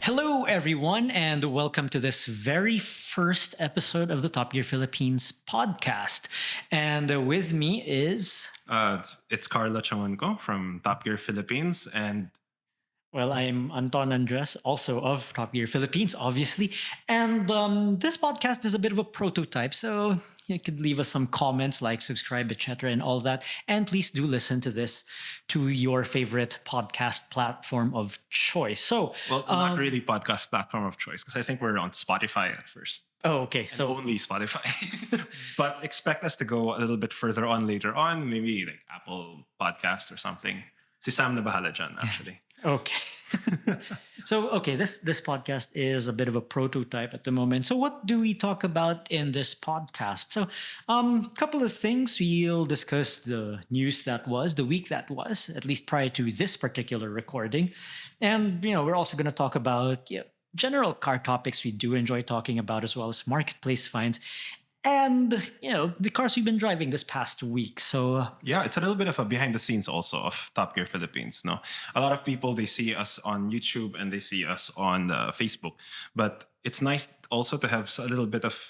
Hello, everyone, and welcome to this very first episode of the Top Gear Philippines podcast. And with me is, it's Carla Chamonco from Top Gear Philippines, and well, I'm Anton Andres, also of Top Gear Philippines, obviously. And this podcast is a bit of a prototype, so you could leave us some comments, like, subscribe, etc., and all that. And please do listen to this to your favorite podcast platform of choice. So, not really podcast platform of choice because I think we're on Spotify at first. oh, okay. And So, only Spotify. But expect us to go a little bit further on later on, maybe like Apple Podcast or something. Si Sam na bahala dyan, actually. okay. So, okay, this podcast is a bit of a prototype at the moment. So, what do we talk about in this podcast? So, couple of things. We'll discuss the news that was, the week that was, at least prior to this particular recording. And, we're also going to talk about general car topics we do enjoy talking about, as well as marketplace finds and, the cars we've been driving this past week. So, Yeah, it's a little bit of a behind the scenes also of Top Gear Philippines. No, a lot of people, they see us on YouTube and they see us on Facebook, but it's nice also to have a little bit of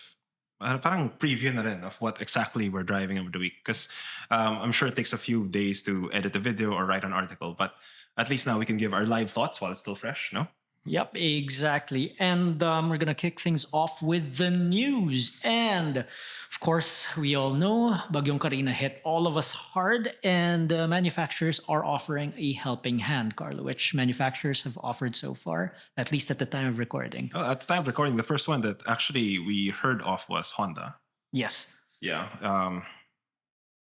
parang preview na rin of what exactly we're driving over the week, because I'm sure it takes a few days to edit a video or write an article, but at least now we can give our live thoughts while it's still fresh. No. yep, exactly. And we're going to kick things off with the news. And of course, we all know Bagyong Karina hit all of us hard, and manufacturers are offering a helping hand, Carlo, which manufacturers have offered so far, at least at the time of recording. At the time of recording, the first one that actually we heard of was Honda. Yes. Yeah.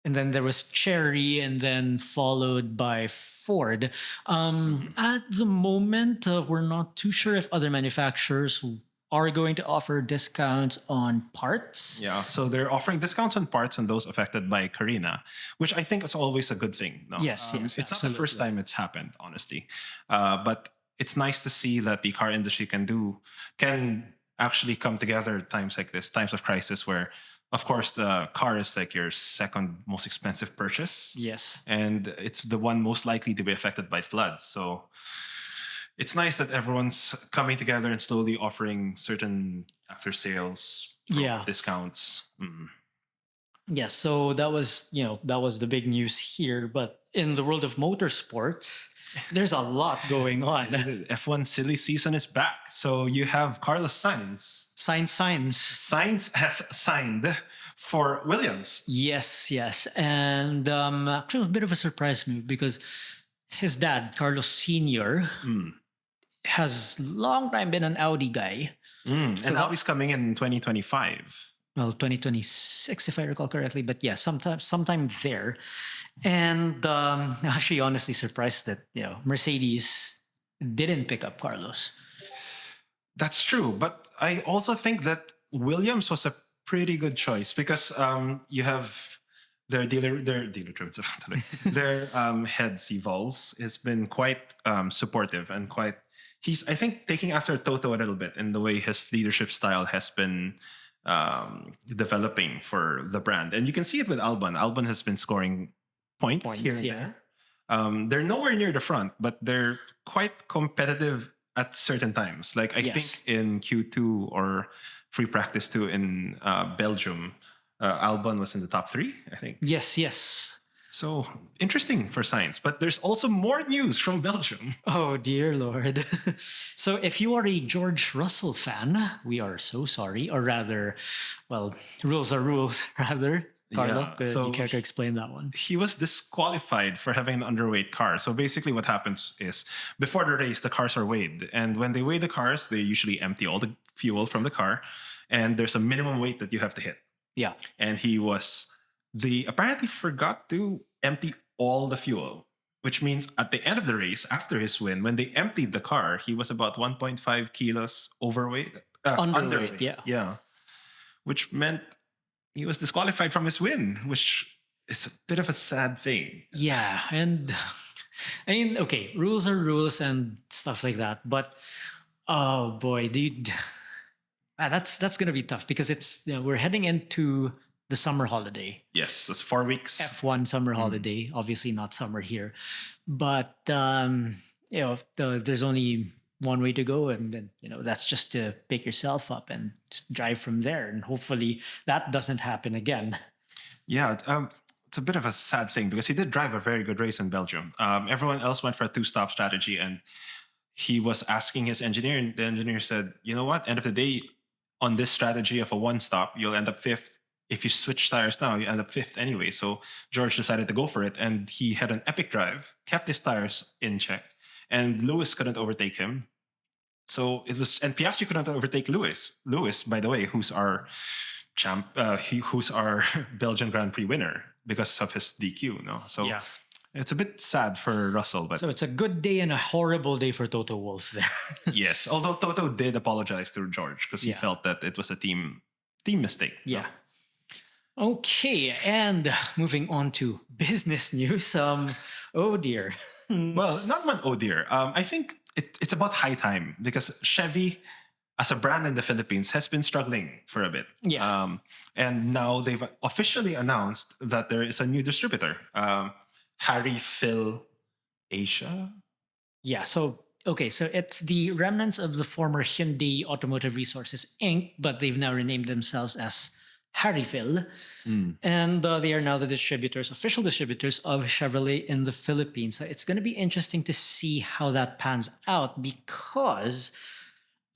And then there was Cherry, and then followed by Ford. At the moment, we're not too sure if other manufacturers are going to offer discounts on parts. Yeah, so they're offering discounts on parts on those affected by Karina, which I think is always a good thing. No? Yes, yes, it's not the first absolutely. time it's happened, honestly, but it's nice to see that the car industry can actually come together at times like this, times of crisis, where, of course, the car is like your second most expensive purchase, Yes. and it's the one most likely to be affected by floods. So it's nice that everyone's coming together and slowly offering certain after sales Yeah. discounts. Yes, so that was the big news here. But in the world of motorsports, there's a lot going on. F1 silly season is back. So you have Carlos Sainz. Signs. Sainz has signed for Williams. Yes. And actually, it was a bit of a surprise move because his dad, Carlos Sr., has long time been an Audi guy. And now he's coming in 2025. Well, 2026, if I recall correctly. But yeah, sometime there. And actually, honestly surprised that Mercedes didn't pick up Carlos. That's true, but I also think that Williams was a pretty good choice because you have their dealer terms of their head Vols has been quite supportive and quite. He's, I think, taking after Toto a little bit in the way his leadership style has been developing for the brand, and you can see it with Albon. Albon has been scoring points here and there. They're nowhere near the front, but they're quite competitive at certain times. Like I think in Q2 or free practice 2 in Belgium, Albon was in the top 3, I think. Yes. So interesting for Sainz. But there's also more news from Belgium. Oh, dear Lord. So if you are a George Russell fan, we are so sorry. Or rather, well, rules are rules, rather. Carlo, could you care to explain that one? He was disqualified for having an underweight car. So basically what happens is before the race, the cars are weighed. And when they weigh the cars, they usually empty all the fuel from the car. And there's a minimum weight that you have to hit. Yeah. And he apparently forgot to empty all the fuel, which means at the end of the race, after his win, when they emptied the car, he was about 1.5 kilos overweight. Underweight, Yeah. Which meant he was disqualified from his win, which is a bit of a sad thing. Yeah, and I mean, okay, rules are rules and stuff like that. But oh boy, dude, that's gonna be tough because we're heading into the summer holiday. Yes, that's 4 weeks. F1 summer holiday, obviously not summer here, but there's only one way to go, and then that's just to pick yourself up and just drive from there, and hopefully that doesn't happen again. Yeah, it's a bit of a sad thing because he did drive a very good race in Belgium. Everyone else went for a two-stop strategy, and he was asking his engineer, and the engineer said, "You know what? End of the day, on this strategy of a one-stop, you'll end up fifth. If you switch tires now, you end up fifth anyway." So George decided to go for it, and he had an epic drive, kept his tires in check, and Lewis couldn't overtake him. So it was, and Piastri couldn't overtake Lewis. Lewis, by the way, who's our who's our Belgian Grand Prix winner because of his DQ. No, so Yeah. it's a bit sad for Russell, but So it's a good day and a horrible day for Toto Wolff there. yes. Although Toto did apologize to George because he Yeah. felt that it was a team mistake. Yeah. Okay, and moving on to business news. Oh dear. Well, not one. Oh dear. I think it's about high time because Chevy, as a brand in the Philippines, has been struggling for a bit. Yeah. And now they've officially announced that there is a new distributor, Harry Phil Asia. Yeah. So okay, so it's the remnants of the former Hyundai Automotive Resources Inc., but they've now renamed themselves as Harryville, and they are now the official distributors of Chevrolet in the Philippines. So it's going to be interesting to see how that pans out because,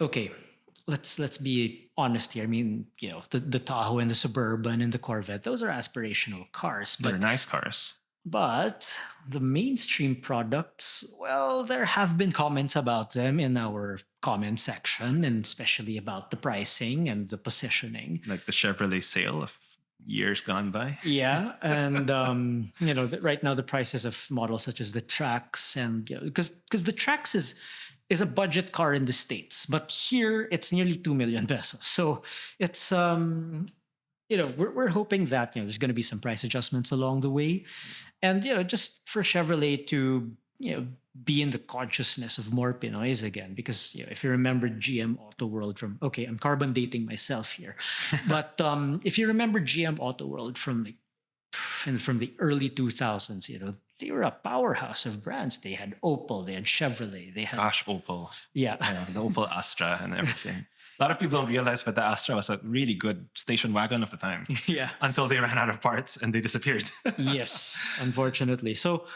okay, let's be honest here. I mean, the Tahoe and the Suburban and the Corvette, those are aspirational cars, They're but nice cars. the mainstream products, well, there have been comments about them in our comment section, and especially about the pricing and the positioning. Like the Chevrolet sale of years gone by. Yeah, and right now the prices of models such as the Trax, and because the Trax is a budget car in the States, but here it's nearly 2 million pesos. So it's we're hoping that there's going to be some price adjustments along the way, and just for Chevrolet to be in the consciousness of more Pinoys again, because if you remember GM Auto World from, okay, I'm carbon dating myself here, but if you remember GM Auto World from the early 2000s, they were a powerhouse of brands. They had Opel, they had Chevrolet, they had Gosh, Opel. yeah. Yeah, the Opel Astra and everything. A lot of people don't realize, but the Astra was a really good station wagon of the time. Yeah. Until they ran out of parts and they disappeared. Yes, unfortunately. So,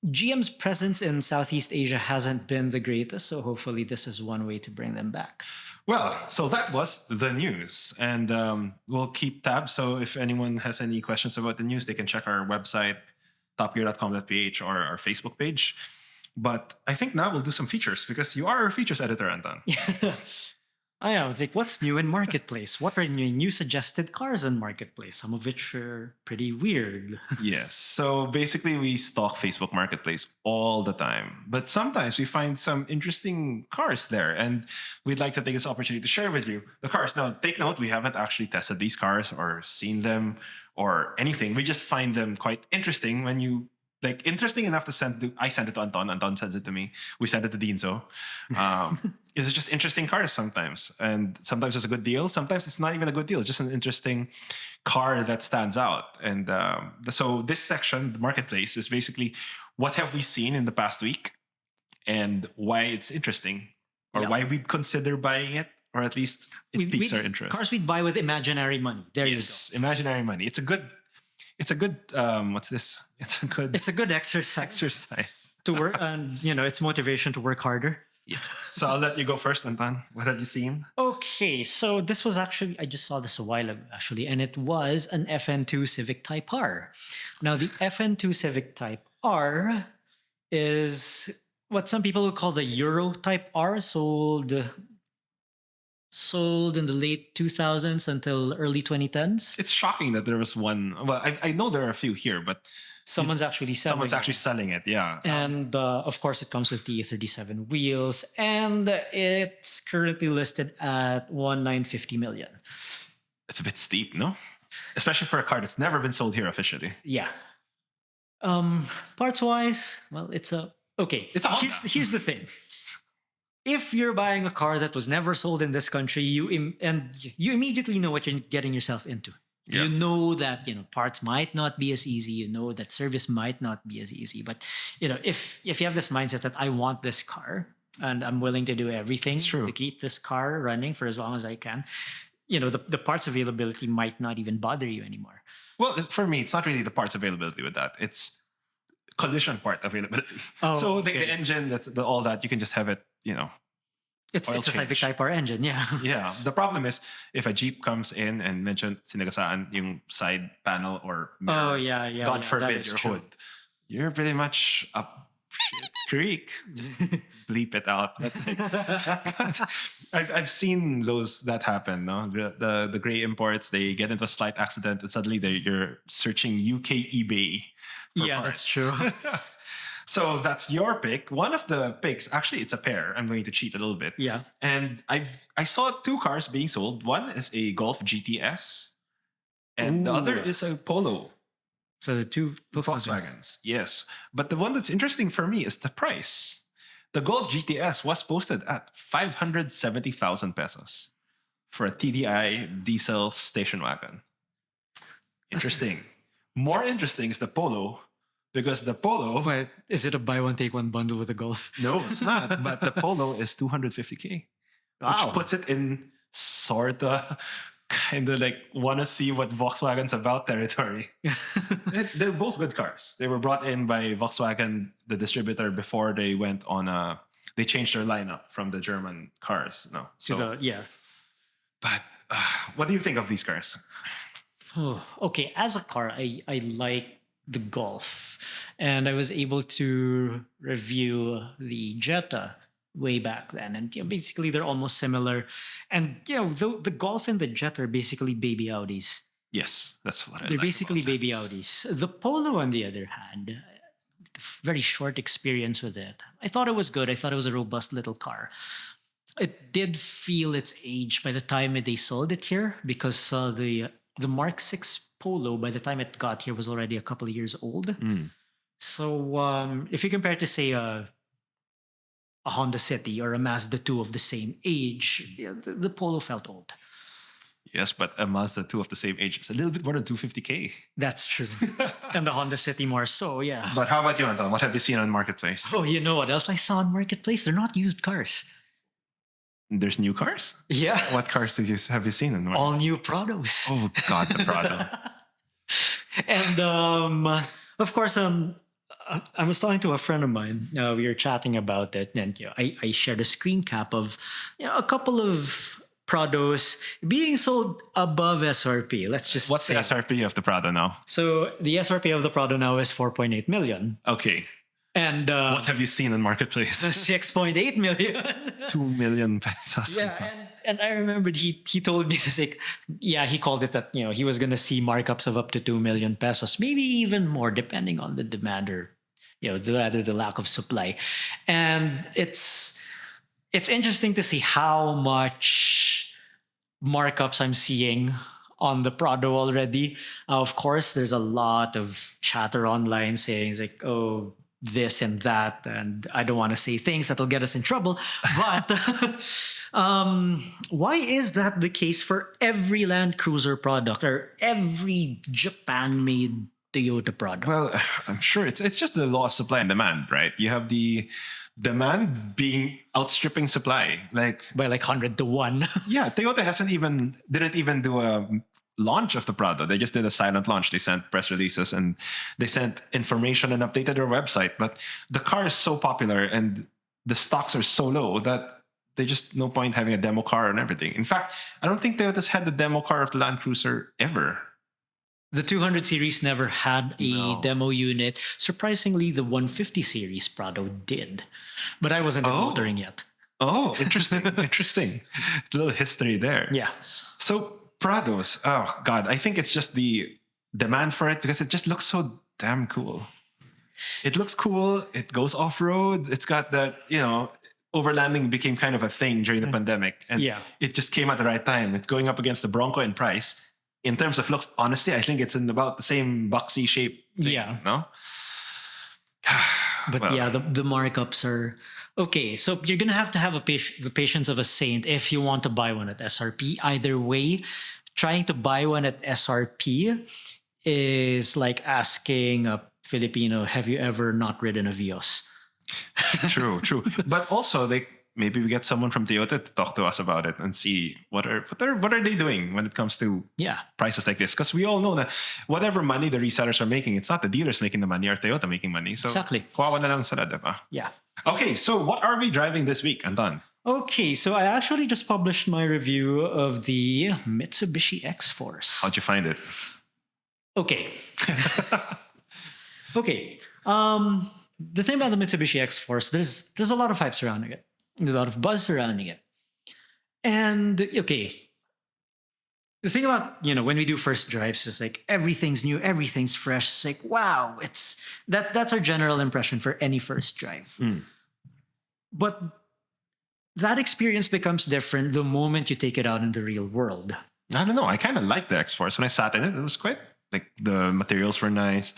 GM's presence in Southeast Asia hasn't been the greatest, so hopefully this is one way to bring them back. Well, so that was the news, and we'll keep tabs. So if anyone has any questions about the news, they can check our website, topgear.com.ph, or our Facebook page. But I think now we'll do some features because you are our features editor, Anton. I know. It's like, what's new in Marketplace? What are new suggested cars in Marketplace? Some of which are pretty weird. Yes. So basically, we stalk Facebook Marketplace all the time. But sometimes we find some interesting cars there. And we'd like to take this opportunity to share with you the cars. Now, take note, we haven't actually tested these cars or seen them or anything. We just find them quite interesting when you interesting enough to I send it to Anton. Anton sends it to me. We send it to Dinzo. It's just interesting cars sometimes. And sometimes it's a good deal. Sometimes it's not even a good deal. It's just an interesting car that stands out. And so this section, the marketplace, is basically what have we seen in the past week and why it's interesting or why we'd consider buying it. Or at least it piques our interest. Cars we'd buy with imaginary money. There you go. Imaginary money. It's a good what's this? It's a good exercise to work, and it's motivation to work harder. Yeah. So I'll let you go first, Anton. What have you seen? Okay, so this was actually, I just saw this a while ago actually, and it was an FN2 Civic Type R. Now the FN2 Civic Type R is what some people would call the Euro Type R, sold in the late 2000s until early 2010s. It's shocking that there was one. Well, I know there are a few here, but someone's actually selling it. Yeah. And of course, it comes with the 37 wheels, and it's currently listed at 1,950 million. It's a bit steep, no? Especially for a car that's never been sold here officially. Yeah. Parts wise, well, it's a here's the thing. If you're buying a car that was never sold in this country, you immediately know what you're getting yourself into. Yeah. You know that parts might not be as easy. You know that service might not be as easy. But if you have this mindset that I want this car and I'm willing to do everything It's true. to keep this car running for as long as I can, the parts availability might not even bother you anymore. Well, for me, it's not really the parts availability with that. It's collision part availability. Oh, so okay. the engine, all that, you can just have it, It's oil a Civic change. Type R engine, yeah. Yeah. The problem is if a Jeep comes in and mention sinagasaan yung side panel or mirror, Oh yeah, yeah. God that forbid is your true. hood, you're pretty much up shit's creek. Just bleep it out. I've seen that happen. No, the gray imports, they get into a slight accident and suddenly you're searching UK eBay. For Yeah, parts. that's true. So that's your pick. One of the picks, actually, it's a pair. I'm going to cheat a little bit. Yeah. And I saw two cars being sold. One is a Golf GTS, and the other Ooh. is a Polo. So the two Volkswagens. Yes. But the one that's interesting for me is the price. The Golf GTS was posted at 570,000 pesos for a TDI diesel station wagon. Interesting. More interesting is the Polo, because the Polo... Wait, is it a buy one take one bundle with a Golf? No, it's not. But the Polo is 250K. Wow. Which puts it in sorta kind of like want to see what Volkswagen's about territory. They're both good cars. They were brought in by Volkswagen, the distributor, before they went on they changed their lineup from the German cars. No. So, yeah. but what do you think of these cars? Okay, as a car, I like the Golf, and I was able to review the Jetta way back then, and basically they're almost similar. And the Golf and the Jetta are basically baby Audis. Yes, that's what They're basically baby Audis. The Polo, on the other hand, very short experience with it. I thought it was good. I thought it was a robust little car. It did feel its age by the time they sold it here, because the Mark 6 Polo, by the time it got here, was already a couple of years old. Mm. So if you compare it to, say, a Honda City or a Mazda 2 of the same age, the Polo felt old. Yes, but a Mazda 2 of the same age is a little bit more than 250K. That's true. And the Honda City more so, yeah. But how about you, Anton? What have you seen on Marketplace? Oh, you know what else I saw on Marketplace? They're not used cars. There's new cars? Yeah. What cars have you seen in the market? All new Prados. Oh God, the Prado. And of course, I was talking to a friend of mine. We were chatting about it, and I shared a screen cap of a couple of Prados being sold above SRP. Let's just What's say the SRP of the Prado now? So the SRP of the Prado now is 4.8 million. Okay. And what have you seen in Marketplace? 6.8 million. 2 million pesos. Yeah, and I remembered he told me, he's like, yeah, he called it that he was gonna see markups of up to 2 million pesos, maybe even more, depending on the demand or the lack of supply. And it's interesting to see how much markups I'm seeing on the Prado already. Of course, there's a lot of chatter online saying like, oh, this and that, and I don't want to say things that'll get us in trouble. But why is that the case for every Land Cruiser product or every Japan-made Toyota product? Well, I'm sure it's just the law of supply and demand, right? You have the demand being outstripping supply, like by like 100 to 1. Yeah, Toyota didn't even do a launch of the Prado. They just did a silent launch. They sent press releases and they sent information and updated their website. But the car is so popular and the stocks are so low that there's just no point having a demo car and everything. In fact, I don't think Toyota's had the demo car of the Land Cruiser ever. The 200 series never had a demo unit. Surprisingly, the 150 series Prado did. But I wasn't motoring yet. Oh, interesting. Interesting. A little history there. Yeah. So Prados, oh God, I think it's just the demand for it because it just looks so damn cool. It looks cool. It goes off-road. It's got that, overlanding became kind of a thing during the pandemic. And it just came at the right time. It's going up against the Bronco in price. In terms of looks, honestly, I think it's in about the same boxy shape thing, no? But the markups are... Okay, so you're going to have the patience of a saint if you want to buy one at SRP. Either way, trying to buy one at SRP is like asking a Filipino, have you ever not ridden a Vios? True, true. But also, maybe we get someone from Toyota to talk to us about it and see what are they doing when it comes to Yeah. prices like this. Because we all know that whatever money the resellers are making, it's not the dealers making the money or Toyota making money. So Exactly. kawawa na lang sila, diba? Yeah. Okay, so what are we driving this week, Anton? Okay, so I actually just published my review of the Mitsubishi XForce. How'd you find it? Okay. Okay. The thing about the Mitsubishi XForce, there's a lot of hype surrounding it. There's a lot of buzz surrounding it. And okay. The thing about, when we do first drives is like everything's new, everything's fresh. It's like, wow, that's our general impression for any first drive. But that experience becomes different the moment you take it out in the real world. I don't know. I kind of liked the X-Force. When I sat in it, it was quite, like, the materials were nice.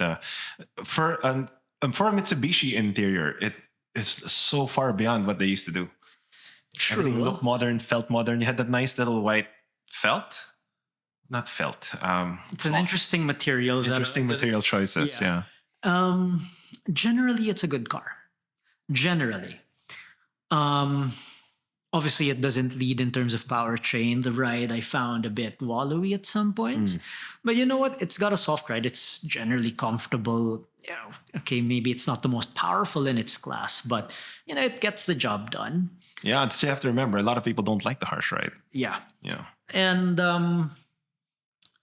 For a Mitsubishi interior, it is so far beyond what they used to do. Everything looked modern, felt modern. You had that nice little white felt. Not felt. It's an interesting material. Interesting material choices, yeah. Generally, it's a good car. Generally. Obviously, it doesn't lead in terms of powertrain. The ride I found a bit wallowy at some points. But you know what? It's got a soft ride. It's generally comfortable. Okay, maybe it's not the most powerful in its class, but it gets the job done. Yeah, you have to remember, a lot of people don't like the harsh ride. Yeah. Yeah. And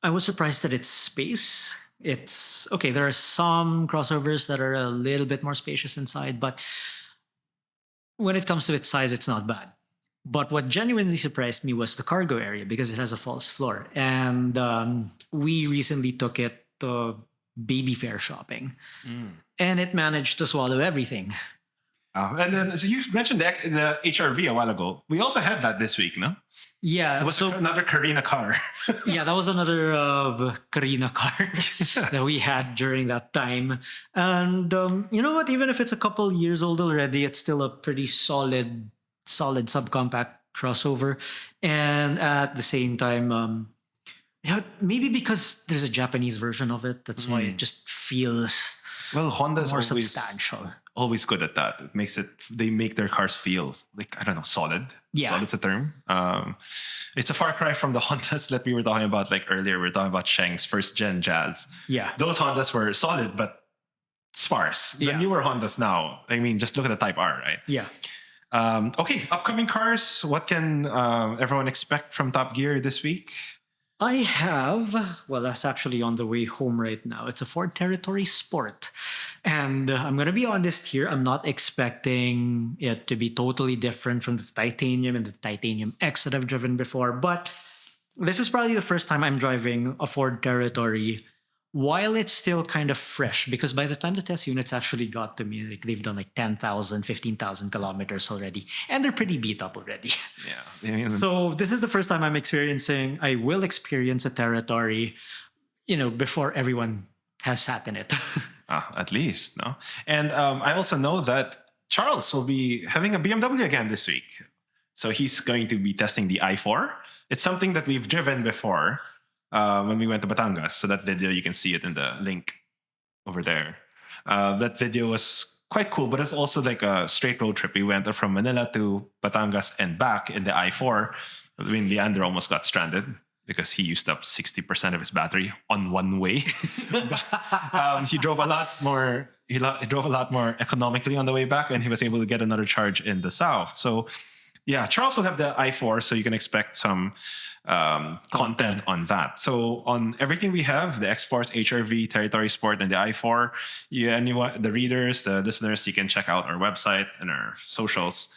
I was surprised at its space. It's okay. There are some crossovers that are a little bit more spacious inside, but when it comes to its size, it's not bad. But what genuinely surprised me was the cargo area because it has a false floor. And we recently took it to baby fair shopping, and it managed to swallow everything. And then, so you mentioned the HRV a while ago. We also had that this week, no? Yeah. It was another Carina car. Yeah, that was another Carina car that we had during that time. And you know what? Even if it's a couple years old already, it's still a pretty solid subcompact crossover. And at the same time, maybe because there's a Japanese version of it, that's why it just feels Honda's more substantial. Always good at that. It makes they make their cars feel like, I don't know, solid. Yeah. Solid's a term. It's a far cry from the Hondas that we were talking about like earlier. We were talking about Sheng's first gen Jazz. Yeah. Those Hondas were solid, but sparse. The newer Hondas now, I mean, just look at the Type R, right? Yeah. Okay, upcoming cars. What can everyone expect from Top Gear this week? I have, that's actually on the way home right now. It's a Ford Territory Sport. And I'm going to be honest here, I'm not expecting it to be totally different from the Titanium and the Titanium X that I've driven before. But this is probably the first time I'm driving a Ford Territory while it's still kind of fresh. Because by the time the test units actually got to me, like they've done like 10,000, 15,000 kilometers already. And they're pretty beat up already. Yeah. So this is the first time I will experience a Territory, before everyone has sat in it. At least, no? And I also know that Charles will be having a BMW again this week. So he's going to be testing the i4. It's something that we've driven before when we went to Batangas. So that video, you can see it in the link over there. That video was quite cool, but it's also like a straight road trip. We went from Manila to Batangas and back in the i4. I mean, Leandro almost got stranded because he used up 60% of his battery on one way. He drove a lot more. He drove a lot more economically on the way back, and he was able to get another charge in the south. So, yeah, Charles will have the i4, so you can expect some content on that. So, on everything we have, the XForce, HRV, Territory Sport, and the i4, the readers, the listeners, you can check out our website and our socials.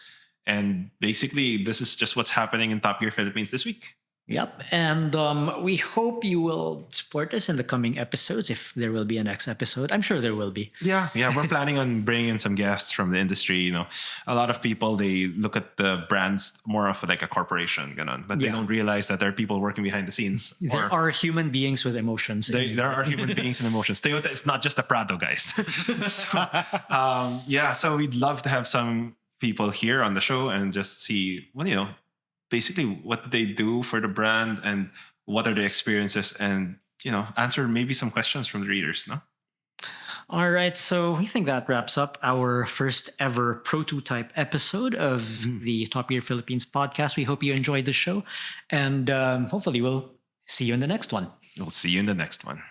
And basically, this is just what's happening in Top Gear Philippines this week. Yep. And we hope you will support us in the coming episodes if there will be a next episode. I'm sure there will be. Yeah. We're planning on bringing in some guests from the industry. A lot of people, they look at the brands more of like a corporation, but they don't realize that there are people working behind the scenes. There are human beings with emotions. There are human beings and emotions. Toyota is not just a Prado, guys. So we'd love to have some people here on the show and just see, basically what they do for the brand and what are the experiences, and answer maybe some questions from the readers. No. All right, so we think that wraps up our first ever prototype episode of the Top Gear Philippines podcast. We hope you enjoyed the show, and hopefully we'll see you in the next one. We'll see you in the next one.